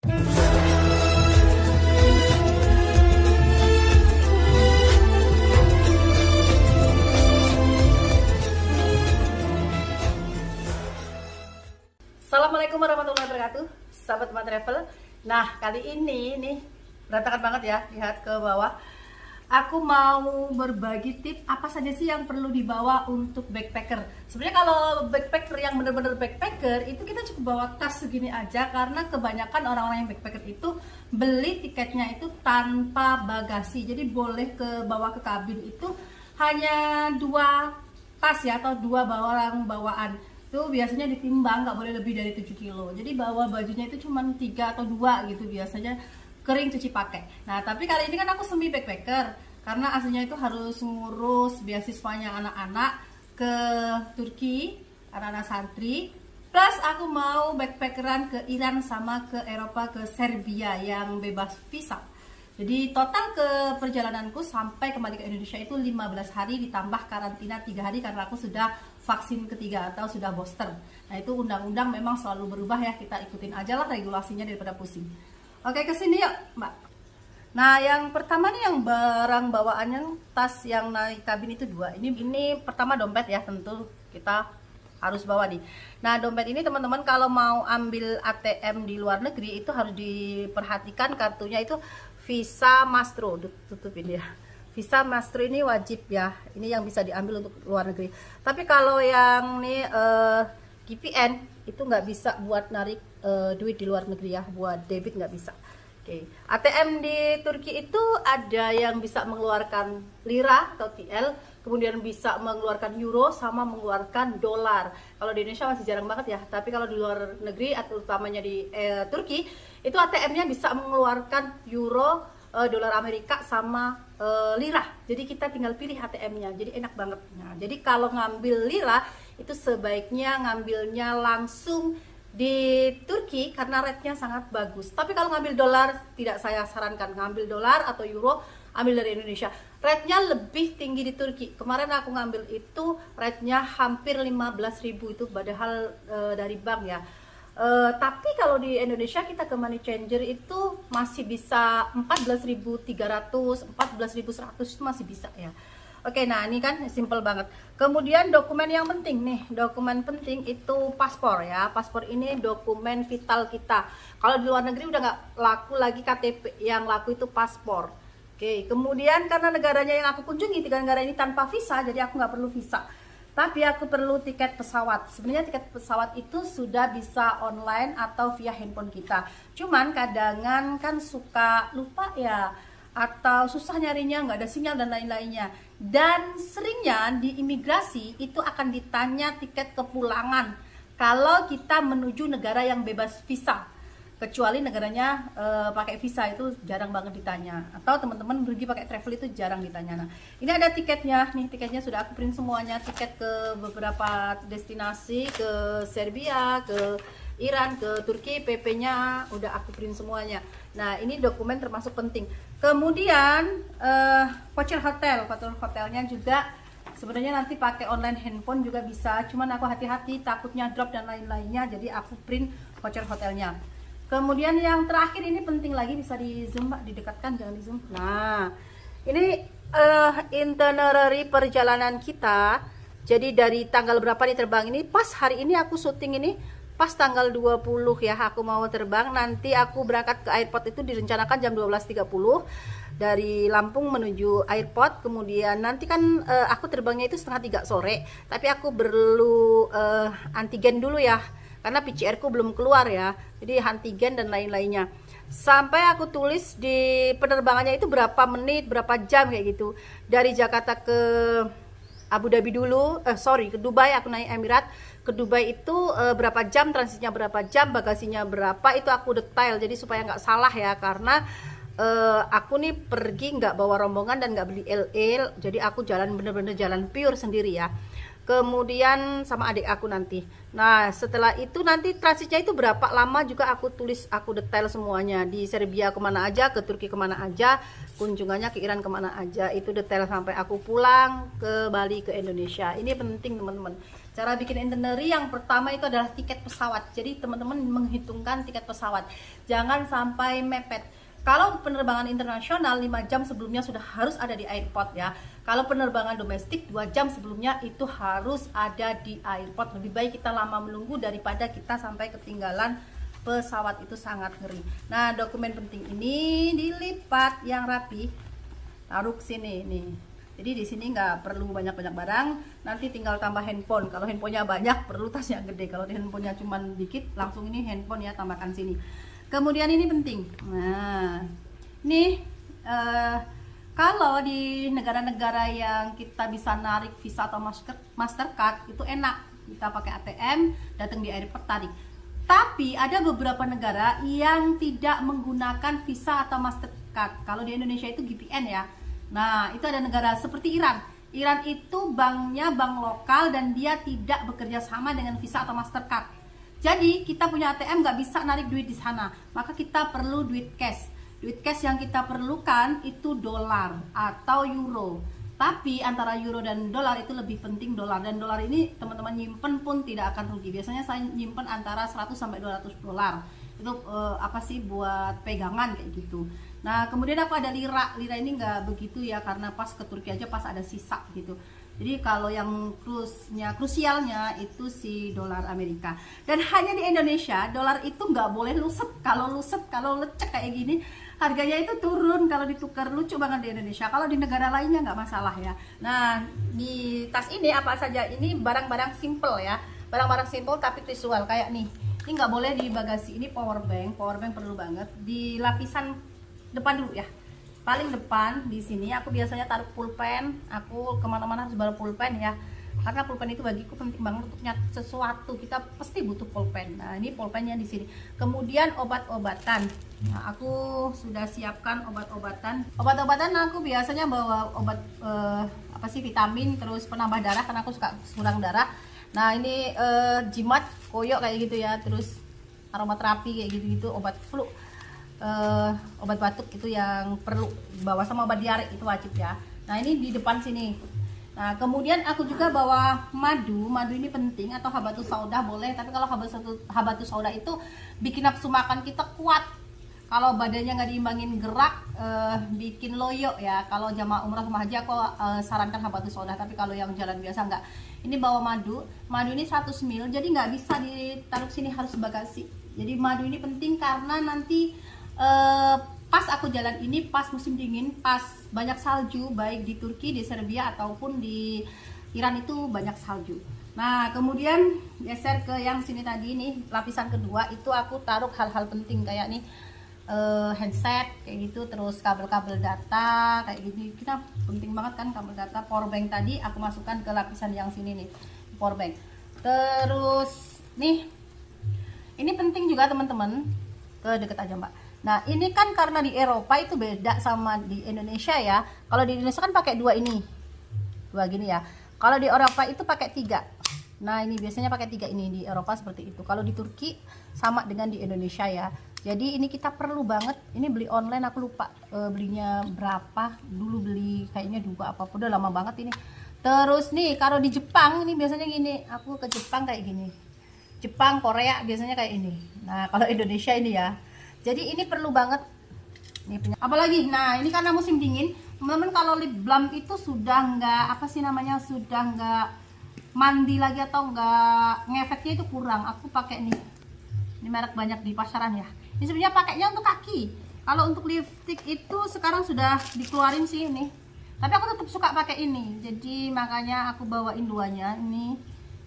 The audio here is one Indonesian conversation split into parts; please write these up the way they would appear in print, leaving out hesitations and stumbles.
Assalamualaikum warahmatullahi wabarakatuh, sahabat teman travel. Nah, kali ini nih berantakan banget ya, lihat ke bawah. Aku mau berbagi tips apa saja sih yang perlu dibawa untuk backpacker. Sebenarnya kalau backpacker yang bener-bener backpacker itu kita cukup bawa tas segini aja, karena kebanyakan orang-orang yang backpacker itu beli tiketnya itu tanpa bagasi. Jadi boleh ke bawa ke kabin itu hanya 2 tas ya, atau 2 barang bawaan. Itu biasanya ditimbang, nggak boleh lebih dari 7 kilo. Jadi bawa bajunya itu cuma 3 atau 2 gitu, biasanya kering cuci pakai. Nah, tapi kali ini kan aku semi backpacker karena aslinya itu harus ngurus beasiswanya anak-anak ke Turki, anak-anak santri. Plus aku mau backpackeran ke Iran sama ke Eropa, ke Serbia yang bebas visa. Jadi total ke perjalananku sampai kembali ke Indonesia itu 15 hari ditambah karantina 3 hari karena aku sudah vaksin ketiga atau sudah booster. Nah, itu undang-undang memang selalu berubah ya, kita ikutin aja lah regulasinya daripada pusing. Oke, kesini yuk Mbak. Nah, yang pertama nih yang barang bawaannya tas yang naik kabin itu 2. Ini pertama dompet ya, tentu kita harus bawa nih. Nah, dompet ini teman-teman kalau mau ambil ATM di luar negeri itu harus diperhatikan kartunya itu Visa Mastro, tutupin ya. Visa Mastro ini wajib ya. Ini yang bisa diambil untuk luar negeri. Tapi kalau yang nih GPN itu nggak bisa buat narik duit di luar negeri ya, buat debit nggak bisa. Oke. ATM di Turki itu ada yang bisa mengeluarkan lira atau TL, kemudian bisa mengeluarkan euro sama mengeluarkan dolar. Kalau di Indonesia masih jarang banget ya, tapi kalau di luar negeri atau utamanya di Turki itu ATM-nya bisa mengeluarkan euro, dolar Amerika sama lira. Jadi kita tinggal pilih ATM-nya. Jadi enak banget. Nah, jadi kalau ngambil lira itu sebaiknya ngambilnya langsung di Turki karena rate-nya sangat bagus. Tapi kalau ngambil dolar tidak saya sarankan, ngambil dolar atau euro ambil dari Indonesia. Rate-nya lebih tinggi di Turki. Kemarin aku ngambil itu rate-nya hampir 15.000 itu padahal dari bank ya. Tapi kalau di Indonesia kita ke money changer itu masih bisa 14.300, 14.100 itu masih bisa ya. Oke, nah ini kan simple banget. Kemudian dokumen yang penting nih, dokumen penting itu paspor ya. Paspor ini dokumen vital kita. Kalau di luar negeri udah nggak laku lagi KTP, yang laku itu paspor. Oke, kemudian karena negaranya yang aku kunjungi 3 negara ini tanpa visa, jadi aku nggak perlu visa. Tapi aku perlu tiket pesawat. Sebenarnya tiket pesawat itu sudah bisa online atau via handphone kita. Cuman kadangan kan suka lupa ya, atau susah nyarinya, nggak ada sinyal dan lain-lainnya. Dan seringnya di imigrasi itu akan ditanya tiket kepulangan kalau kita menuju negara yang bebas visa. Kecuali negaranya pakai visa itu jarang banget ditanya, atau teman-teman pergi pakai travel itu jarang ditanya. Nah, ini ada tiketnya nih, tiketnya sudah aku print semuanya, tiket ke beberapa destinasi, ke Serbia, ke Iran, ke Turki, PP-nya udah aku print semuanya. Nah, ini dokumen termasuk penting. Kemudian voucher hotelnya juga sebenarnya nanti pakai online handphone juga bisa, cuman aku hati-hati takutnya drop dan lain-lainnya, jadi aku print voucher hotelnya. Kemudian yang terakhir ini penting lagi, bisa di zoom Mbak, didekatkan jangan di zoom. Nah, ini itinerary perjalanan kita. Jadi dari tanggal berapa nih terbang ini, pas hari ini aku syuting ini pas tanggal 20 ya, aku mau terbang. Nanti aku berangkat ke airport itu direncanakan jam 12.30 dari Lampung menuju airport. Kemudian nanti kan aku terbangnya itu setengah 3 sore, tapi aku perlu antigen dulu ya, karena PCR ku belum keluar ya, jadi antigen dan lain-lainnya. Sampai aku tulis di penerbangannya itu berapa menit, berapa jam kayak gitu. Dari Jakarta ke Abu Dhabi dulu, ke Dubai, aku naik Emirat. Ke Dubai itu berapa jam, transitnya berapa jam, bagasinya berapa, itu aku detail. Jadi supaya nggak salah ya, karena aku nih pergi nggak bawa rombongan dan nggak beli LL, jadi aku jalan bener-bener jalan pure sendiri ya. Kemudian sama adik aku nanti. Nah, setelah itu nanti transitnya itu berapa lama juga aku tulis, aku detail semuanya. Di Serbia kemana aja, ke Turki kemana aja, kunjungannya ke Iran kemana aja, itu detail sampai aku pulang ke Bali, ke Indonesia. Ini penting teman-teman. Cara bikin itinerary yang pertama itu adalah tiket pesawat. Jadi teman-teman menghitungkan tiket pesawat. Jangan sampai mepet. Kalau penerbangan internasional 5 jam sebelumnya sudah harus ada di airport ya. Kalau penerbangan domestik 2 jam sebelumnya itu harus ada di airport. Lebih baik kita lama menunggu daripada kita sampai ketinggalan pesawat, itu sangat ngeri. Nah, dokumen penting ini dilipat yang rapi. Taruh sini nih. Jadi di sini nggak perlu banyak-banyak barang, nanti tinggal tambah handphone. Kalau handphonenya banyak perlu tas yang gede. Kalau handphonenya cuma dikit, langsung ini handphone ya, tambahkan sini. Kemudian ini penting. Nah, ini kalau di negara-negara yang kita bisa narik Visa atau Mastercard itu enak, kita pakai ATM, datang di airport tarik. Tapi ada beberapa negara yang tidak menggunakan Visa atau Mastercard. Kalau di Indonesia itu GPN ya. Nah, itu ada negara seperti Iran. Iran itu banknya bank lokal dan dia tidak bekerja sama dengan Visa atau Mastercard. Jadi kita punya ATM nggak bisa narik duit di sana. Maka kita perlu duit cash. Duit cash yang kita perlukan itu dolar atau euro. Tapi antara euro dan dolar itu lebih penting dolar. Dan dolar ini teman-teman nyimpen pun tidak akan rugi. Biasanya saya nyimpen antara 100 sampai 200 dolar. Itu apa sih, buat pegangan kayak gitu. Nah, kemudian aku ada lira. Lira ini nggak begitu ya, karena pas ke Turki aja pas ada sisa gitu. Jadi kalau yang krusialnya itu si dolar Amerika. Dan hanya di Indonesia dolar itu nggak boleh luset. Kalau lecek kayak gini harganya itu turun kalau ditukar. Lucu banget di Indonesia. Kalau di negara lainnya nggak masalah ya. Nah, di tas ini apa saja? Ini barang-barang simple ya. Barang-barang simple tapi visual kayak nih. Ini nggak boleh di bagasi. Ini power bank perlu banget. Di lapisan depan dulu ya, paling depan di sini aku biasanya taruh pulpen. Aku kemana-mana harus bawa pulpen ya, karena pulpen itu bagiku penting banget untuk nyatet sesuatu. Kita pasti butuh pulpen. Nah, ini pulpennya di sini. Kemudian obat-obatan. Nah, aku sudah siapkan obat-obatan. Obat-obatan aku biasanya bawa obat apa sih, vitamin, terus penambah darah karena aku suka kurang darah. Nah, ini jimat, koyo kayak gitu ya, terus aromaterapi kayak gitu-gitu, obat flu. Obat batuk itu yang perlu bawa, sama obat diare itu wajib ya. Nah, ini di depan sini. Nah, kemudian aku juga bawa madu. Madu ini penting, atau habatus sauda boleh, tapi kalau habatus sauda itu bikin nafsu makan kita kuat. Kalau badannya nggak diimbangin gerak, bikin loyo ya. Kalau jamaah umrah sama haji aku sarankan habatus sauda, tapi kalau yang jalan biasa nggak. Ini bawa madu. Madu ini 100 ml, jadi nggak bisa ditaruh sini, harus bagasi. Jadi madu ini penting karena nanti pas aku jalan ini pas musim dingin, pas banyak salju, baik di Turki, di Serbia ataupun di Iran itu banyak salju. Nah, kemudian geser ke yang sini tadi nih, lapisan kedua itu aku taruh hal-hal penting kayak nih handset kayak gitu, terus kabel-kabel data kayak gitu. Kita penting banget kan kabel data. Power bank tadi aku masukkan ke lapisan yang sini nih, power bank. Terus nih, ini penting juga teman-teman, ke deket aja Mbak. Nah, ini kan karena di Eropa itu beda sama di Indonesia ya. Kalau di Indonesia kan pakai dua ini, dua gini ya. Kalau di Eropa itu pakai 3. Nah, ini biasanya pakai 3 ini di Eropa seperti itu. Kalau di Turki sama dengan di Indonesia ya. Jadi ini kita perlu banget. Ini beli online, aku lupa belinya berapa. Dulu beli kayaknya 2 apa, udah lama banget ini. Terus nih, kalau di Jepang ini biasanya gini. Aku ke Jepang kayak gini. Jepang, Korea biasanya kayak ini. Nah, kalau Indonesia ini ya. Jadi ini perlu banget. Nih, apalagi, nah ini karena musim dingin, teman-teman kalau lip balm itu sudah nggak, apa sih namanya, sudah nggak mandi lagi atau nggak, ngefeknya itu kurang. Aku pakai nih, ini merek banyak di pasaran ya. Ini sebenarnya pakainya untuk kaki. Kalau untuk lipstick itu sekarang sudah dikeluarin sih ini. Tapi aku tetap suka pakai ini. Jadi makanya aku bawain duanya, ini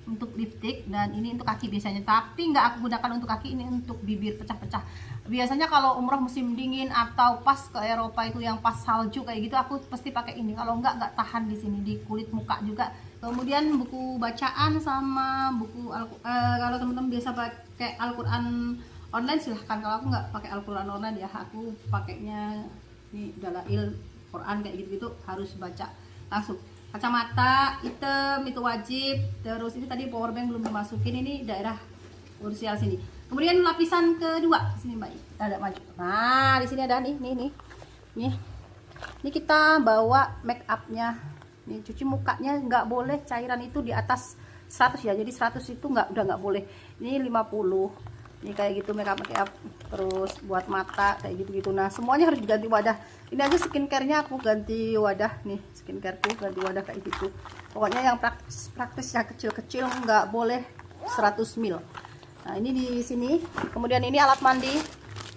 untuk lipstick dan ini untuk kaki biasanya. Tapi nggak aku gunakan untuk kaki, ini untuk bibir pecah-pecah. Biasanya kalau umroh musim dingin atau pas ke Eropa itu yang pas salju kayak gitu, aku pasti pakai ini. Kalau nggak tahan di sini, di kulit muka juga. Kemudian buku bacaan sama buku kalau teman-teman biasa pakai Al-Quran online silahkan. Kalau aku nggak pakai Al-Quran online ya, aku pakainya ini Dalail Quran kayak gitu-gitu, harus baca langsung. Kacamata hitam itu wajib. Terus ini tadi power bank belum dimasukin, ini daerah krusial sini. Kemudian lapisan kedua sini Mbak, ada maju. Nah, di sini ada nih. Ini kita bawa make upnya. Nih, cuci mukanya nggak boleh cairan itu di atas 100 ya, jadi 100 itu udah nggak boleh. Ini 50, ini kayak gitu make up, terus buat mata kayak gitu-gitu. Nah semuanya harus diganti wadah. Ini aja skincare-nya aku ganti wadah nih, skincareku ganti wadah kayak gitu. Pokoknya yang praktis yang kecil-kecil, nggak boleh 100 ml. Nah ini di sini, kemudian ini alat mandi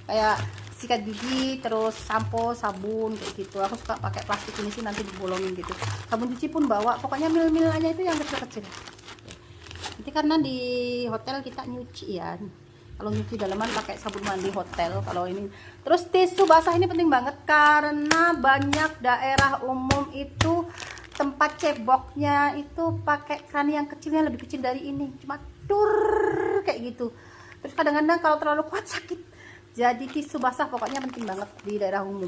kayak sikat gigi, terus sampo, sabun kayak gitu. Aku suka pakai plastik ini sih, nanti dibolongin gitu. Sabun cuci pun bawa, pokoknya mil-milannya itu yang kecil-kecil. Nanti karena di hotel kita nyuci ya, kalau nyuci dalaman pakai sabun mandi hotel. Kalau ini terus tisu basah ini penting banget, karena banyak daerah umum itu tempat ceboknya itu pakai keran yang kecilnya, lebih kecil dari ini, cuma tur kayak gitu. Terus kadang-kadang kalau terlalu kuat sakit. Jadi tisu basah pokoknya penting banget di daerah umum.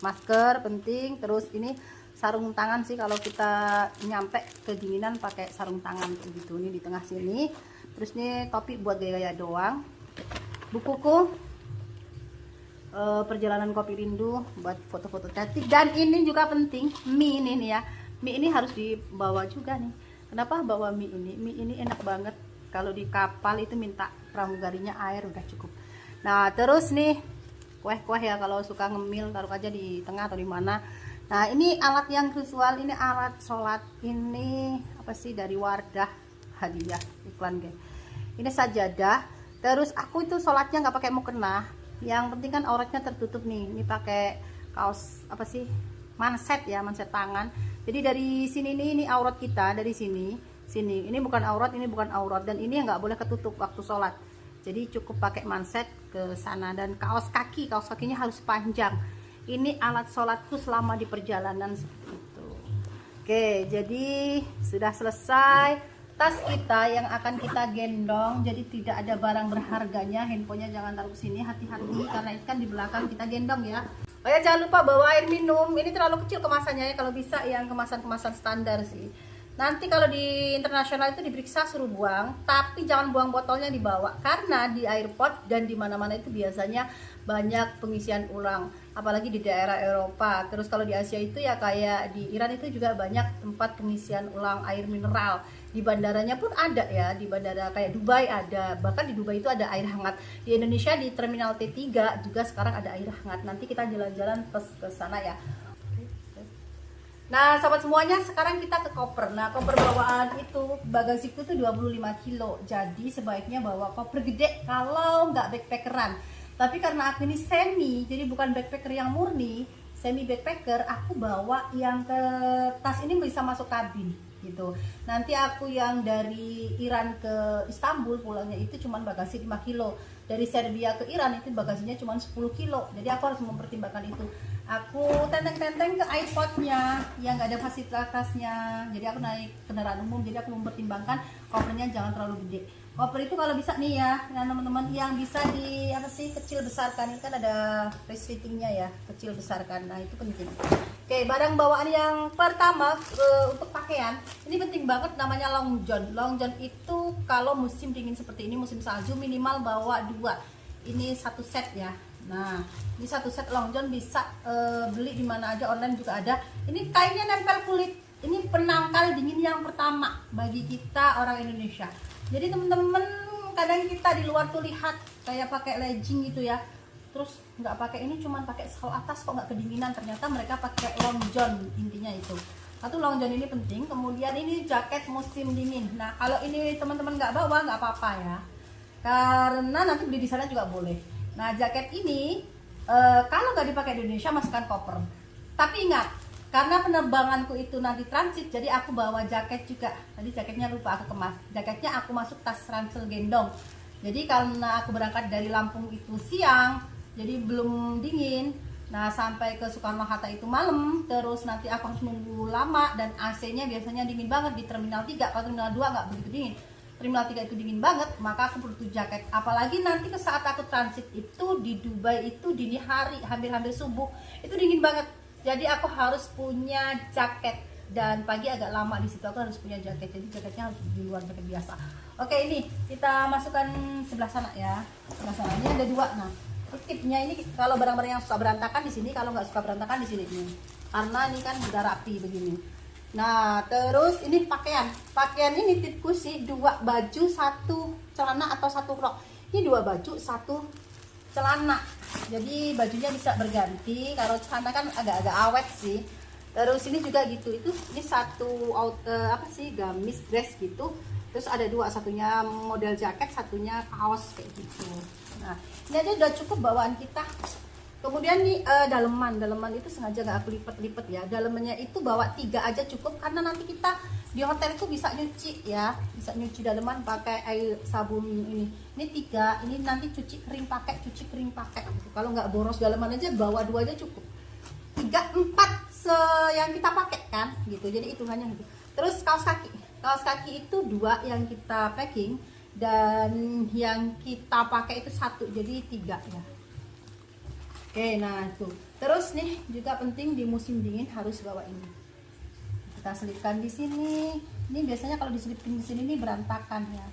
Masker penting, terus ini sarung tangan sih, kalau kita nyampe kedinginan pakai sarung tangan kayak gitu. Ini di tengah sini. Terus ini topi buat gaya-gaya doang. Bukuku perjalanan kopi rindu buat foto-foto cantik. Dan ini juga penting, mie ini nih ya. Mie ini harus dibawa juga nih. Kenapa bawa mie ini? Mie ini enak banget. Kalau di kapal itu minta pramugarinya air udah cukup. Nah terus nih kue-kue ya, kalau suka ngemil taruh aja di tengah atau di mana. Nah ini alat yang visual, ini alat sholat, ini apa sih, dari Wardah, hadiah iklan guys. Ini sajadah. Terus aku itu sholatnya nggak pakai mukena, yang penting kan auratnya tertutup nih. Ini pakai kaos apa sih, manset ya, manset tangan. Jadi dari sini nih, ini aurat kita dari sini. Ini bukan aurat, ini bukan aurat, dan ini nggak boleh ketutup waktu sholat. Jadi cukup pakai manset ke sana, dan kaos kakinya harus panjang. Ini alat sholatku selama di perjalanan seperti itu. Oke, jadi sudah selesai tas kita yang akan kita gendong. Jadi tidak ada barang berharganya, handphonenya jangan taruh sini, hati-hati karena ikan di belakang kita gendong ya. Oh ya, jangan lupa bawa air minum. Ini terlalu kecil kemasannya ya, kalau bisa yang kemasan-kemasan standar sih. Nanti kalau di internasional itu diperiksa suruh buang, tapi jangan buang botolnya dibawa, karena di airport dan di mana-mana itu biasanya banyak pengisian ulang, apalagi di daerah Eropa. Terus kalau di Asia itu ya kayak di Iran itu juga banyak tempat pengisian ulang air mineral. Di bandaranya pun ada ya, di bandara kayak Dubai ada, bahkan di Dubai itu ada air hangat. Di Indonesia di Terminal T3 juga sekarang ada air hangat. Nanti kita jalan-jalan ke sana ya. Nah sahabat semuanya, sekarang kita ke koper. Nah koper bawaan itu, bagasiku tuh 25 kilo. Jadi sebaiknya bawa koper gede kalau nggak backpackeran. Tapi karena aku ini semi, jadi bukan backpacker yang murni, semi backpacker, aku bawa yang ke tas ini bisa masuk kabin gitu. Nanti aku yang dari Iran ke Istanbul pulangnya itu cuma bagasi 5 kilo. Dari Serbia ke Iran itu bagasinya cuma 10 kilo. Jadi aku harus mempertimbangkan itu. Aku tenteng-tenteng ke iPodnya yang nggak ada fasilitasnya. Jadi aku naik kendaraan umum, jadi aku mempertimbangkan kopernya jangan terlalu gede. Koper itu kalau bisa nih ya, teman-teman, yang bisa di apa sih, kecil besarkan. Ini kan ada resletingnya ya, kecil besarkan. Nah itu penting. Oke, barang bawaan yang pertama untuk pakaian ini penting banget, namanya long john. Long john itu kalau musim dingin seperti ini, musim salju, minimal bawa 2. Ini satu set ya. Nah ini satu set long john bisa beli di mana aja, online juga ada. Ini kainnya nempel kulit. Ini penangkal dingin yang pertama bagi kita orang Indonesia. Jadi temen-temen, kadang kita di luar tuh lihat kayak pakai legging gitu ya, terus nggak pakai ini, cuman pakai sal atas kok nggak kedinginan. Ternyata mereka pakai long john, intinya itu. Satu, long john ini penting. Kemudian ini jaket musim dingin. Nah kalau ini teman-teman nggak bawa nggak apa-apa ya, karena nanti beli di sana juga boleh. Nah jaket ini kalau nggak dipakai di Indonesia masukkan koper. Tapi ingat, karena penerbanganku itu nanti transit, jadi aku bawa jaket juga. Tadi jaketnya lupa aku kemas. Jaketnya aku masuk tas ransel gendong. Jadi karena aku berangkat dari Lampung itu siang, jadi belum dingin. Nah sampai ke Soekarno-Hatta itu malam. Terus nanti aku harus nunggu lama, dan AC-nya biasanya dingin banget di Terminal 3. Kalau Terminal 2 nggak begitu dingin. Terminal 3 itu dingin banget, maka aku butuh jaket. Apalagi nanti ke saat aku transit itu di Dubai itu dini hari, hampir-hampir subuh, itu dingin banget. Jadi aku harus punya jaket, dan pagi agak lama di situ aku harus punya jaket. Jadi jaketnya harus di luar jaket biasa. Oke, ini kita masukkan sebelah sana ya. Sebelah sana ini ada 2. Nah, tipnya ini kalau barang-barang yang suka berantakan di sini, kalau nggak suka berantakan di sini nih. Karena ini kan udah rapi begini. Nah, terus ini pakaian ini nitipku sih 2 baju 1 celana atau 1 rok. Ini 2 baju 1 celana, jadi bajunya bisa berganti. Kalau celana kan agak-agak awet sih. Terus ini juga gitu, ini 1 gamis dress gitu. Terus ada 2, satunya model jaket, satunya kaos kayak gitu. Nah, ini aja udah cukup bawaan kita. Kemudian nih daleman itu sengaja nggak aku lipat-lipat ya. Dalemannya itu bawa 3 aja cukup, karena nanti kita di hotel itu bisa nyuci ya, bisa nyuci daleman pakai air sabun ini. Ini 3, ini nanti cuci kering pakai gitu. Kalau nggak boros daleman aja bawa 2 aja cukup. 3, 4 yang kita pakai kan gitu. Jadi hitungannya gitu. Terus kaos kaki itu 2 yang kita packing, dan yang kita pakai itu 1, jadi 3 ya. Oke, nah tuh. Terus nih juga penting di musim dingin harus bawa ini. Kita selipkan di sini. Ini biasanya kalau diselipin di sini nih berantakan ya.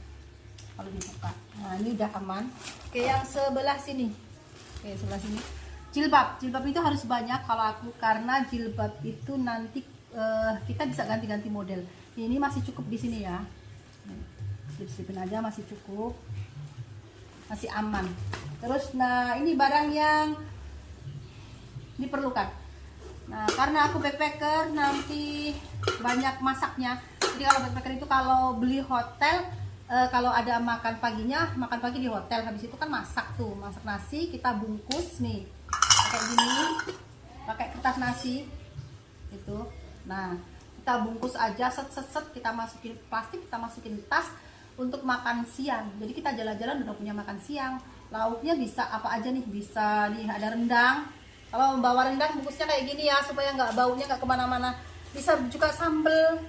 Kalau dibuka. Nah, ini udah aman. Oke, yang sebelah sini. Oke, sebelah sini. Jilbab itu harus banyak kalau aku, karena jilbab itu nanti kita bisa ganti-ganti model. Ini masih cukup di sini ya. Selipin aja masih cukup. Masih aman. Terus nah, ini barang yang diperlukan. Nah, karena aku backpacker nanti banyak masaknya. Jadi kalau backpacker itu kalau beli hotel, kalau ada makan paginya, makan pagi di hotel, habis itu kan masak nasi, kita bungkus nih kayak gini, pakai kertas nasi itu. Nah, kita bungkus aja, set kita masukin plastik, kita masukin tas untuk makan siang. Jadi kita jalan-jalan udah punya makan siang. Lauknya bisa apa aja nih, bisa nih ada rendang. Kalau membawa rendang bungkusnya kayak gini ya, supaya nggak baunya nggak kemana-mana. Bisa juga sambel,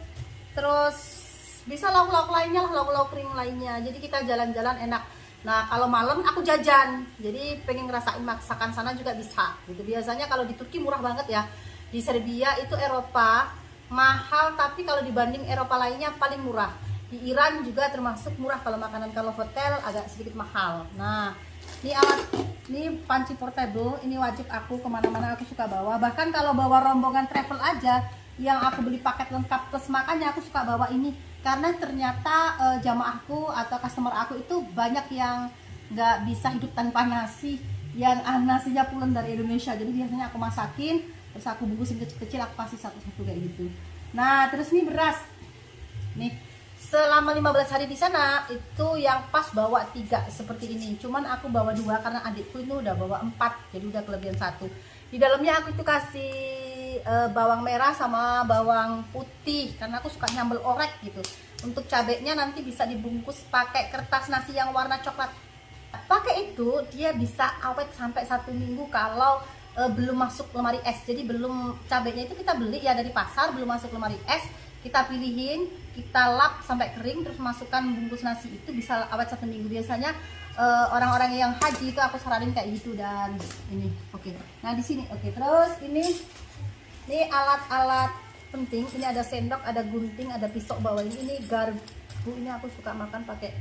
terus bisa lauk-lauk lainnya lah, lauk-lauk kering lainnya. Jadi kita jalan-jalan enak. Nah, kalau malam aku jajan, jadi pengen ngerasain masakan sana juga bisa gitu. Biasanya kalau di Turki murah banget ya. Di Serbia itu Eropa mahal, tapi kalau dibanding Eropa lainnya paling murah. Di Iran juga termasuk murah kalau makanan. Kalau hotel agak sedikit mahal. Nah, ini panci portable, ini wajib aku kemana-mana, aku suka bawa. Bahkan kalau bawa rombongan travel aja, yang aku beli paket lengkap plus makannya, aku suka bawa ini. Karena ternyata jamaahku atau customer aku itu banyak yang nggak bisa hidup tanpa nasi, yang nasinya pulen dari Indonesia. Jadi biasanya aku masakin, terus aku bungkusin kecil-kecil, aku kasih satu-satu kayak gitu. Nah, terus ini beras nih. Selama 15 hari di sana itu yang pas bawa 3 seperti ini. Cuman aku bawa 2 karena adikku itu udah bawa 4, jadi udah kelebihan 1. Di dalamnya aku itu kasih bawang merah sama bawang putih karena aku suka nyambel orek gitu. Untuk cabenya nanti bisa dibungkus pakai kertas nasi yang warna coklat. Pakai itu dia bisa awet sampai 1 minggu kalau belum masuk lemari es. Jadi belum, cabenya itu kita beli ya dari pasar, belum masuk lemari es. Kita pilihin, kita lap sampai kering, terus masukkan bungkus nasi, itu bisa awet 1 minggu. Biasanya orang-orang yang haji itu aku saranin kayak gitu. Dan ini oke. Nah, di sini oke. Terus ini alat-alat penting. Ini ada sendok, ada gunting, ada pisau bawah ini garpu. Ini aku suka makan pakai,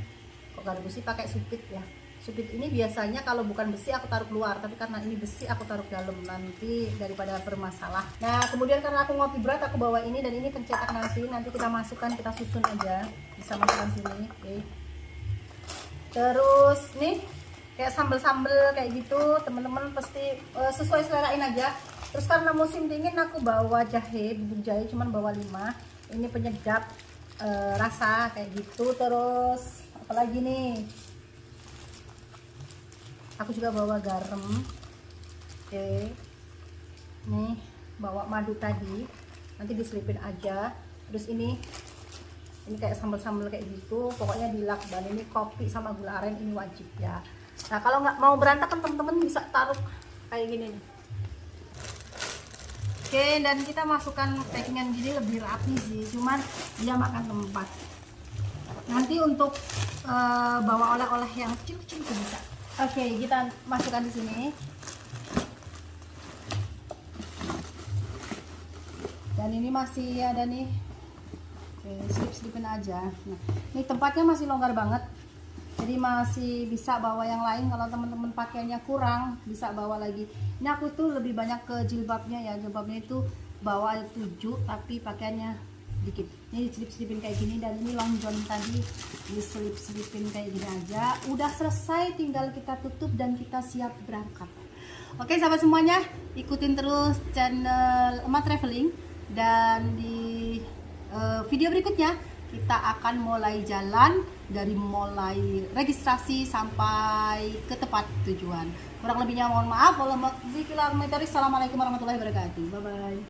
kok garpu sih, pakai supit ya. Supit ini biasanya kalau bukan besi aku taruh keluar, tapi karena ini besi aku taruh ke dalam nanti daripada bermasalah. Nah, kemudian karena aku ngopi berat aku bawa ini, dan ini pencetak nasi. Nanti kita masukkan, kita susun aja, bisa masukkan sini. Oke. Terus nih kayak sambel-sambel kayak gitu, teman-teman pasti sesuai selerain aja. Terus karena musim dingin aku bawa jahe, bubuk jahe, cuman bawa 5. Ini penyedap rasa kayak gitu. Terus apalagi nih, aku juga bawa garam. Oke. Nih bawa madu tadi, nanti diselipin aja. Terus ini kayak sambal-sambal kayak gitu, pokoknya dilakban. Ini kopi sama gula aren, ini wajib ya. Nah, kalau nggak mau berantakan teman-teman bisa taruh kayak gini nih. Oke, dan kita masukkan packingan gini lebih rapi sih, cuman dia makan tempat. Nanti untuk bawa oleh-oleh yang kecil-kecil itu bisa. Oke, kita masukkan di sini. Dan ini masih ada nih. Oke, slip-slipin aja. Nah, ini tempatnya masih longgar banget. Jadi masih bisa bawa yang lain. Kalau teman-teman pakaiannya kurang, bisa bawa lagi. Ini aku tuh lebih banyak ke jilbabnya ya. Jilbabnya itu bawa 7, tapi pakaiannya dikit. Ini diselip-selipin kayak gini, dan ini long john tadi diselip-selipin kayak gini aja. Udah selesai, tinggal kita tutup dan kita siap berangkat. Oke sahabat semuanya, ikutin terus channel Emak Traveling, dan di video berikutnya kita akan mulai jalan dari mulai registrasi sampai ke tempat tujuan. Kurang lebihnya mohon maaf. Assalamualaikum warahmatullahi wabarakatuh. Bye bye.